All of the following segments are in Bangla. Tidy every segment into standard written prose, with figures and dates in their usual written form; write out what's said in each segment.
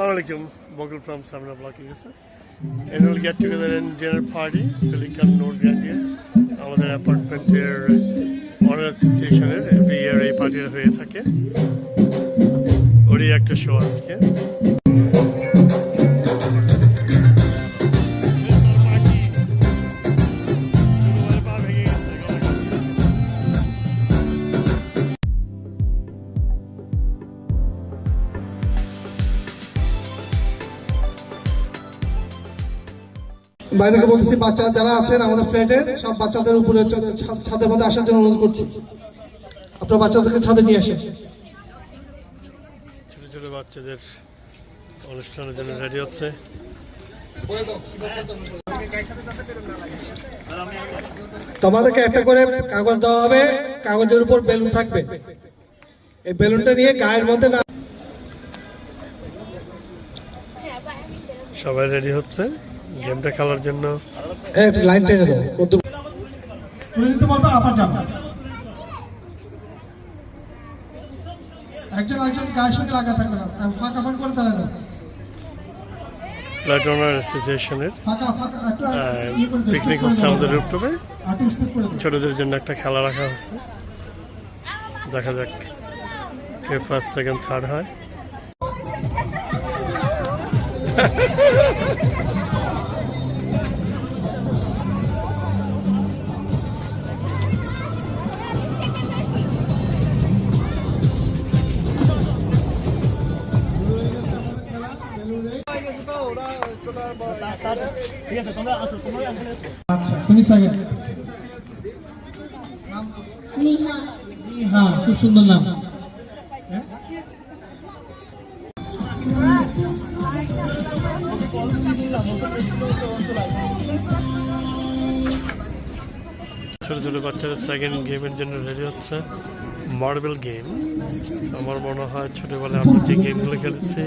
Assalamualaikum, Bogle from Samina Blocking. Annual get together and dinner party, Silicon Noor Grandier, আমাদের অ্যাপার্টমেন্টের অনার অ্যাসোসিয়েশনের এভরি ইয়ার এই পার্টিটা হয়ে থাকে। ওরই একটা শো আজকে। বাইরে বলতেছি বাচ্চারা যারা আছেন আমাদের ফ্ল্যাটের সব বাচ্চাদের উপরে ছাদের মধ্যে আসার জন্য অনুরোধ করছি। আপনারা বাচ্চাদেরকে ছাদে নিয়ে আসেন। ছোট ছোট বাচ্চাদের অনুষ্ঠানের জন্য রেডি হচ্ছে। তোমাদেরকে একটা করে কাগজ দেওয়া হবে, কাগজের উপর বেলুন থাকবে। এই বেলুনটা নিয়ে গায়ের মধ্যে না। সবাই রেডি হচ্ছে গেমটা খেলার জন্য। লাইন টেনে দাও, তুলে নিতে বলবো, আবার যাবো। একজন গায়ের সঙ্গে লাগা থাকবে না, ফাঁকা ফাঁকা করে তারা দাও। ফ্ল্যাট ওনার অ্যাসোসিয়েশনের পিকনিক হচ্ছে আমাদের রুপটপে। ছোটদের জন্য একটা খেলা রাখা হচ্ছে, দেখা যাক কে ফার্স্ট সেকেন্ড থার্ড হয়। খুব সুন্দর নাম। ছোট ছোট বাচ্চারা সেকেন্ড গেমের জন্য রেডি হচ্ছে, মার্বেল গেম। আমার মনে হয় ছোটবেলায় আমরা যে গেমগুলো খেলেছি,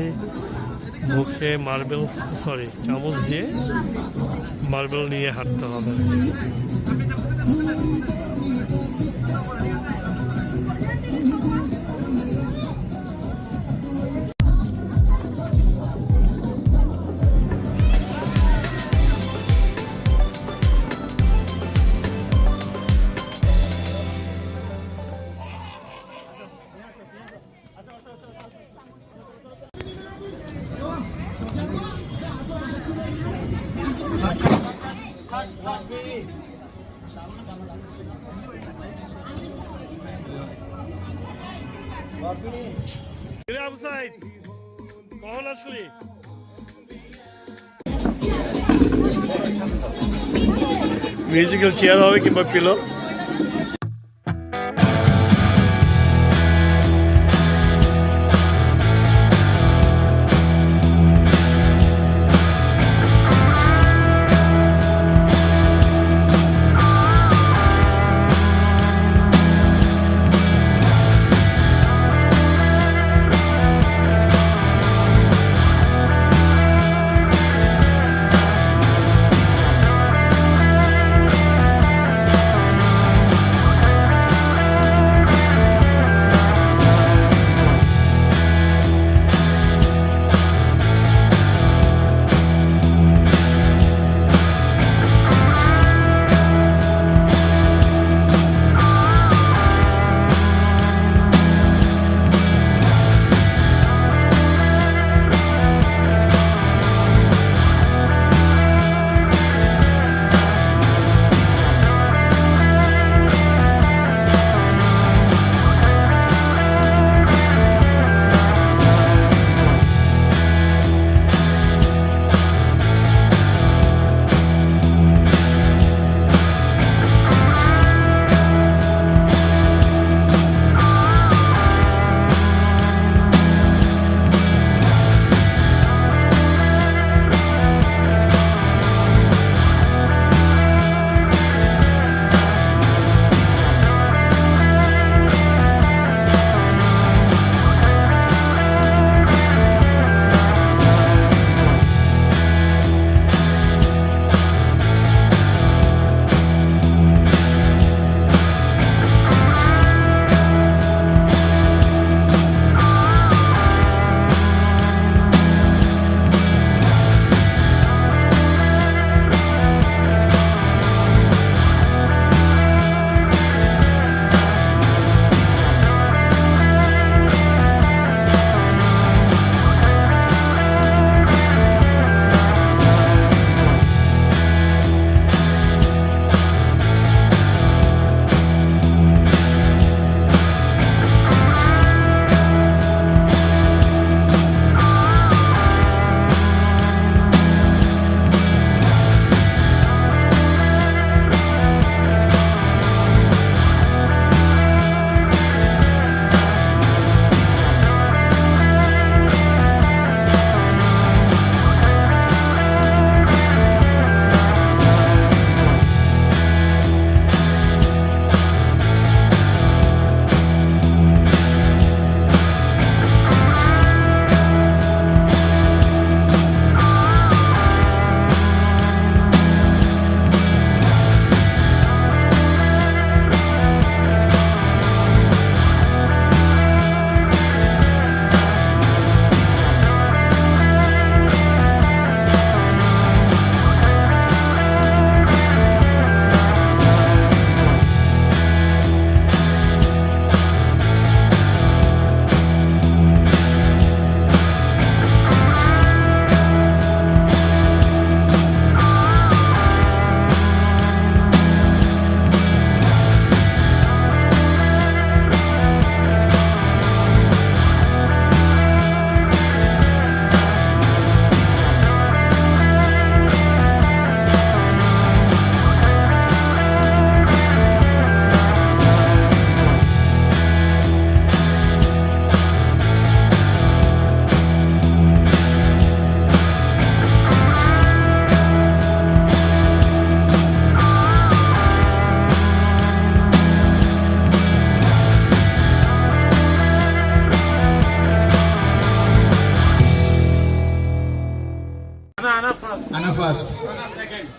মুখে মার্বেল চামচ দিয়ে মার্বেল নিয়ে হাঁটতে হবে। কখন আসলি? মিউজিক্যাল চেয়ার হবে কিংবা পিলো?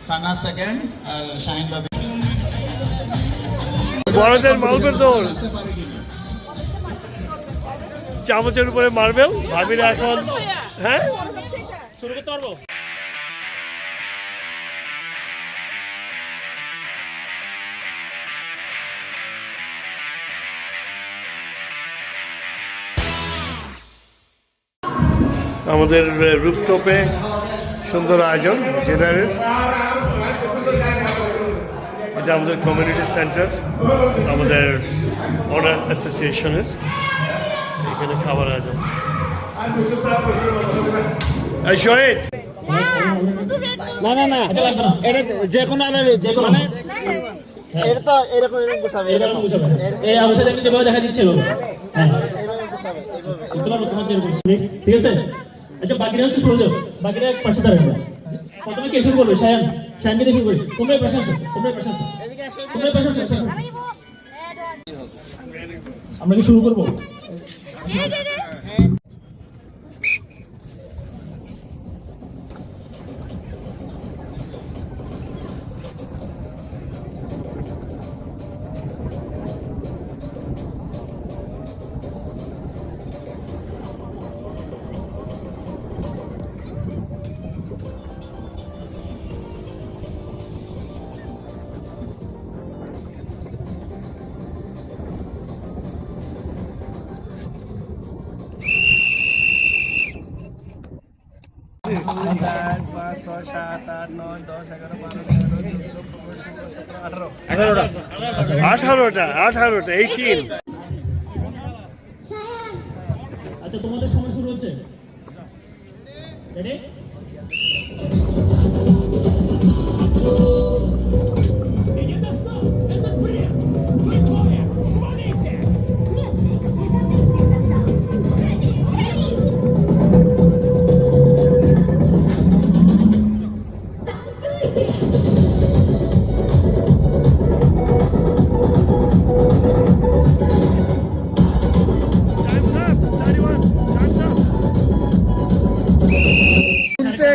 সানা সেকেন্ড আর শাহিন বাবু বড়দের মার্বেল দৌড়, চামচের উপরে মার্বেল। ভাবিরা এখন হ্যাঁ শুরু করতে পারবো। আমাদের রুফটপে সুন্দর আয়োজন ডিনারের। এটা আমাদের কমিউনিটি সেন্টার, আমাদের অনার অ্যাসোসিয়েশনের। এখানে খাবার আয়োজন। এই শহীদ না না না এটা যে কোনো মানে এটা তো এরকম গোছাবে এরকম এই অবস্থা দেখতে যেভাবে দেখা দিচ্ছে এভাবে। হ্যাঁ তোমার তোমার যেরকম ঠিক আছে। আচ্ছা বাকিরা হচ্ছে সহযোগ, বাকিরা পাশে দাঁড়াবে। প্রথমে কে শুরু করবে? শায়ান, শায়ানকে দিয়ে শুরু করবে। তোমরা পাশে আসো, তোমরা পাশে আসো, তোমরা পাশে আসো। আমরা কি শুরু করবো? আঠারোটা 18। আচ্ছা তোমাদের সময় শুরু হচ্ছে। রেডি?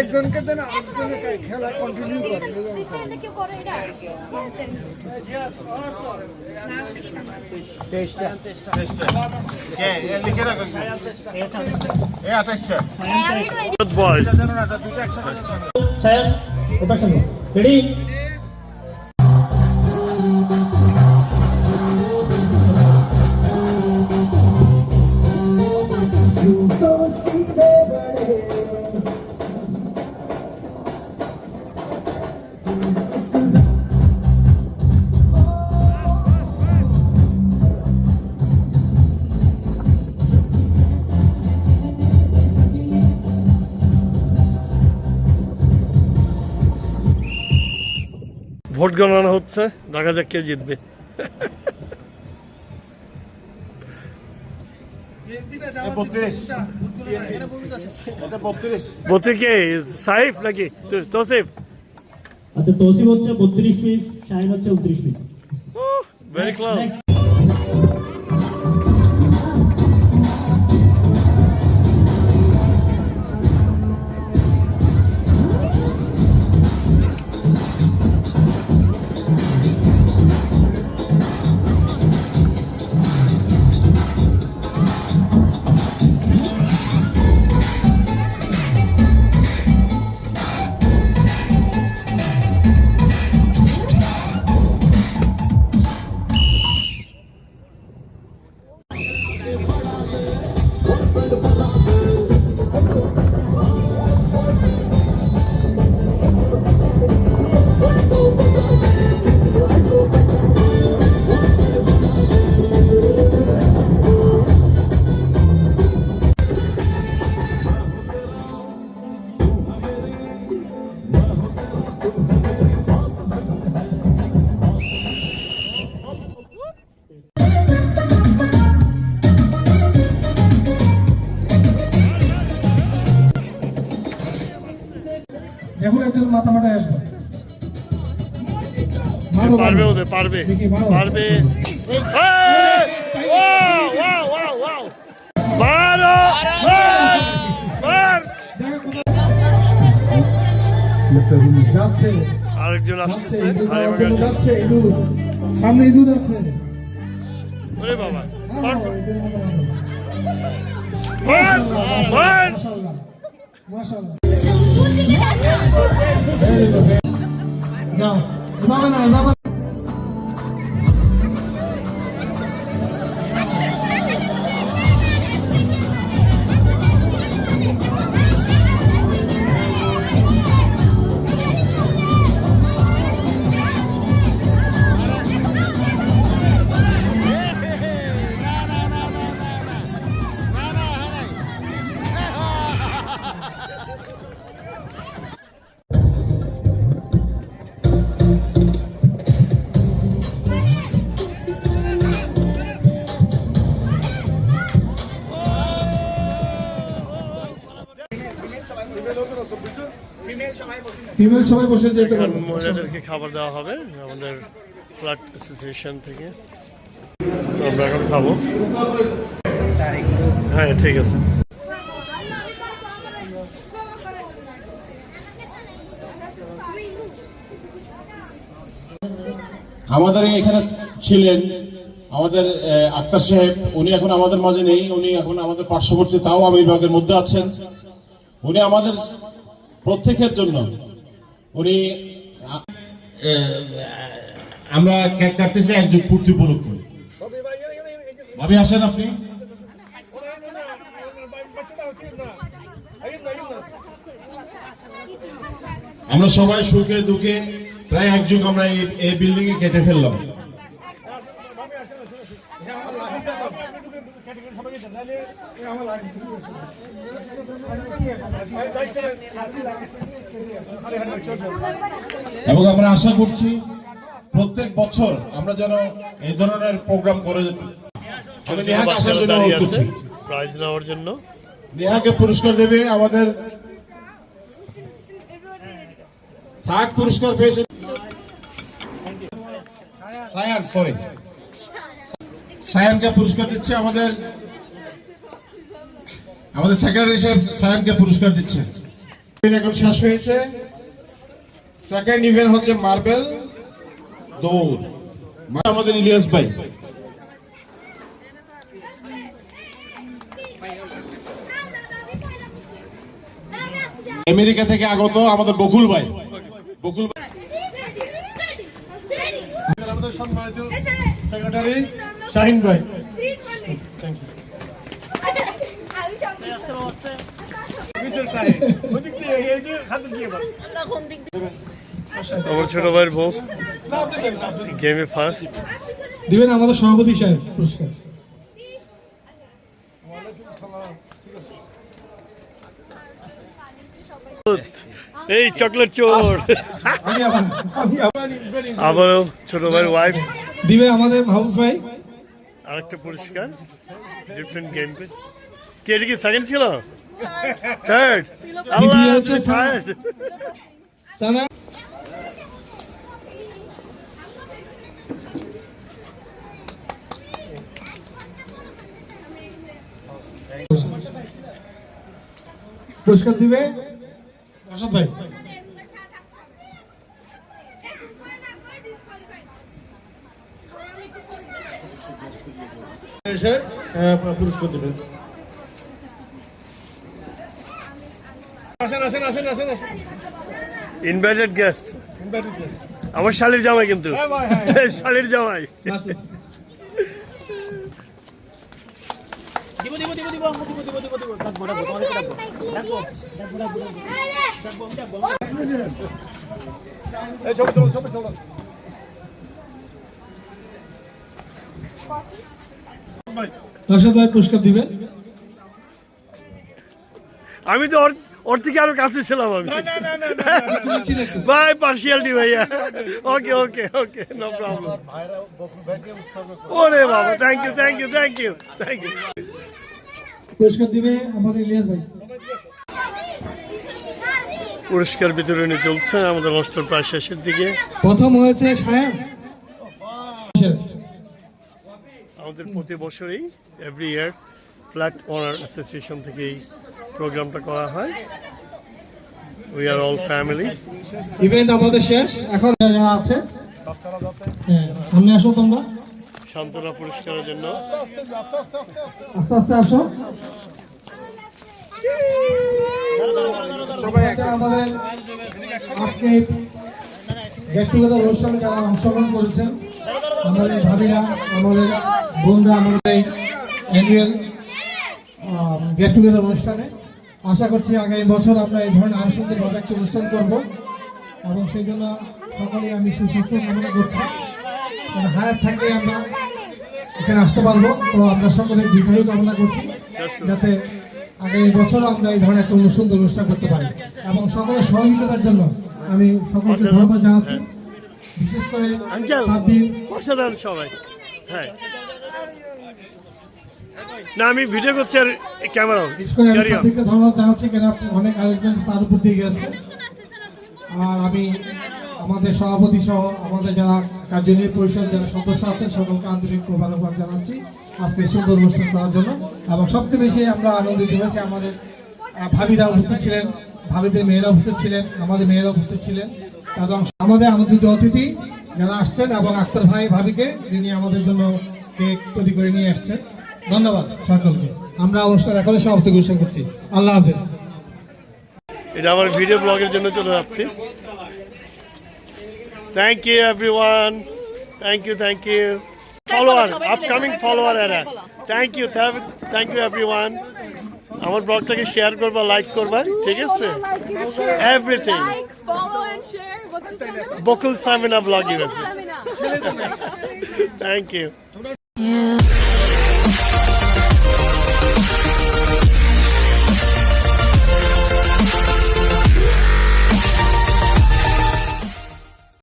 একজনকে দেন, আরেকজনকে খেলা কন্টিনিউ করে। বয়স শায়ান ওটা শোনো। রেডি? ভোট গণনা হচ্ছে, দেখা যাক কে জিতবে। বত্রিকে সাইফ নাকি তোসিফ? আচ্ছা তৌসিফ হচ্ছে 32 পিস, শাহিন হচ্ছে 29 পিস। Very close. দেখুন একজন মাথা মাথায় আসবে। পারবে ওদের, পারবে পারবে। আর আরেকজন যাচ্ছে, আসতেছে ইঁদুর হাড়ি খাওয়ার ভাঙার জন্য জন্য। যাচ্ছে, ইঁদুর। সামনে ইঁদুর আছে। ওরে বাবা হ্যাঁ, ইঁদুরের মতো ভালো। মার! মার! মাশাআল্লাহ, মাশাআল্লাহ। যাও, এভাবে না, এভাবে। ফিমেল সবাই বসে যেতে এখন পারবে। মহিলাদেরকে খাবার দেওয়া হবে আমাদের ফ্ল্যাট অ্যাসোসিয়েশন থেকে। আমরা এখন খাবো। হ্যাঁ ঠিক আছে। আমাদের এখানে ছিলেন আমাদের আক্তার সাহেব, উনি এখন আমাদের মাঝে নেই, উনি এখন আমাদের পার্শ্ববর্তী তাও আমি বিভাগের মধ্যে আছেন। উনি আমাদের প্রত্যেকের জন্য উনি আমরা কেক কাটতেছি একজন পূর্তি উপলক্ষে। ভাবি আসেন আপনি। আমরা সবাই সুখে দুঃখে প্রায় এক যুগ আমরা এই বিল্ডিং এ কেটে ফেললাম। এবং আমরা আশা করছি প্রত্যেক বছর আমরা যেন এই ধরনের প্রোগ্রাম করে যেতে। আমি নেহাকে আসার জন্য অনুরোধ করছি। প্রাইজ নেওয়ার জন্য নেহাকে পুরস্কার দেবে আমাদের থার্ড পুরস্কার পেয়েছে সায়ান, সরি সায়ানকে পুরস্কার দিচ্ছে আমাদের সেক্রেটারি সাহেব সায়ানকে পুরস্কার দিচ্ছে। এখন শেষ হয়েছে। সেকেন্ড ইভেন্ট হচ্ছে মার্বেল দৌড়, আমাদের ইলিয়াস ভাই। আমেরিকা থেকে আগত আমাদের বকুল ভাই। বকুল ভাই আমাদের সম্মানিত সেক্রেটারি শাহিন ভাই। আমার ছোট ভাইয়ের বউ গেমে ফার্স্ট। দিবেন আমাদের সভাপতি সাহেব পুরস্কার। এই চকলেট চোর। আবারও ছোট ভাইয়ের ওয়াইফ দিবে আমাদের মাহবুব ভাই। আরেকটা পুরস্কার ডিফারেন্ট গেম পে। কে এটা কি সেকেন্ড ছিল? থার্ড। আল্লাহ হচ্ছে থার্ড। সানা পুরস্কার দিবে আসাদ ভাই। এসে পুরস্কার দেবেন। আসেন আসেন আসেন আসেন আসেন। Invited guest Invited guest. আমার শালির জামাই কিন্তু হ্যাঁ ভাই, হ্যাঁ। শালির জামাই। দিব দিব দিব দিব দিব দিব দিব দিব ডাকবো ডাকবো তোমাকে ডাকবো ডাকবো ডাকবো ডাকবো ডাকবো ডাকবো। এই ছবি চলুন ছবি চলুন। আসাদ ভাই পুরস্কার দিবে। আমি তো ওর থেকে আরো কাছে ছিলাম আমি। বাই পার্সিয়ালিটি ভাইয়া। Okay okay okay no problem. ওরে বাবা thank you thank you thank you thank you. পুরস্কার দিবে আমাদের ইলিয়াস ভাই। পুরস্কার বিতরণী চলছে আমাদের অনুষ্ঠান প্রায় শেষের দিকে। প্রথম হয়েছে সায়ান। আমাদের প্রতি বছরই এভরি ইয়ার ফ্ল্যাট ওনার অ্যাসোসিয়েশন থেকে এই প্রোগ্রামটা করা হয়। We are all family. Event আমাদের শেষ, এখন যারা আছে হ্যাঁ সামনে আসো, তোমরা সান্ত্বনা পুরস্কারের জন্য আস্তে আস্তে আসো। আমাদের আজকে গেট টুগেদার অনুষ্ঠানে যারা অংশগ্রহণ করেছেন, আমাদের ভাবিরা, আমাদের বোনরা, আমাদের অ্যানুয়াল গেট টুগেদার অনুষ্ঠানে আশা করছি আগামী বছর আমরা এই ধরনের আরো সুন্দরভাবে একটা অনুষ্ঠান করব এবং সেই জন্য সকলেই আমি সুস্বাস্থ্য কামনা করছি। কারণ হায়াত থাকলে আমরা এখানে আসতে পারবো, তো আমরা সকলে দীর্ঘায়ু কামনা করছি যাতে আগামী বছর আমরা এই ধরনের একটা সুন্দর অনুষ্ঠান করতে পারি। এবং সকলের সহযোগিতার জন্য আমি সকলকে ধন্যবাদ জানাচ্ছি, বিশেষ করে সাব্বির, অসাধারণ সবাই। হ্যাঁ, না আমি ভিডিও করছি আর ক্যামেরা বিশেষ করে আমি সাব্বিরকে ধন্যবাদ জানাচ্ছি, কেন অনেক অ্যারেঞ্জমেন্ট তার উপর দিয়ে গেছে। আর আমি আমাদের সভাপতি সহ আমাদের যারা কার্যনির্বাহী পরিষদ যারা সদস্য আছেন সকলকে আন্তরিক মোবারকবাদ জানাচ্ছি আজকে সুন্দর অনুষ্ঠান করার জন্য। এবং সবচেয়ে বেশি আমরা আনন্দিত হয়েছি আমাদের ভাবিরা উপস্থিত ছিলেন, ভাবিদের মেয়েরা উপস্থিত ছিলেন, আমাদের মেয়েরা উপস্থিত ছিলেন এবং আমাদের আমন্ত্রিত অতিথি যারা আসছেন এবং আক্তার ভাই ভাবিকে যিনি আমাদের জন্য কেক তৈরি করে নিয়ে আসছেন। ধন্যবাদ সকলকে। আমরা অনুষ্ঠান এখনো সমাপ্তি ঘোষণা করছি। আল্লাহ হাফেজ। এটা আমার ভিডিও ব্লগের জন্য চলে যাচ্ছি। Thank you everyone, thank you follower, upcoming follower এরা, থ্যাংক ইউ এভরিওয়ান। আমার ব্লগটাকে শেয়ার করবা, লাইক করবা, ঠিক আছে? Everything Like, follow and share. What's the channel? Bakul Samina blog event. Seminar. Thank you.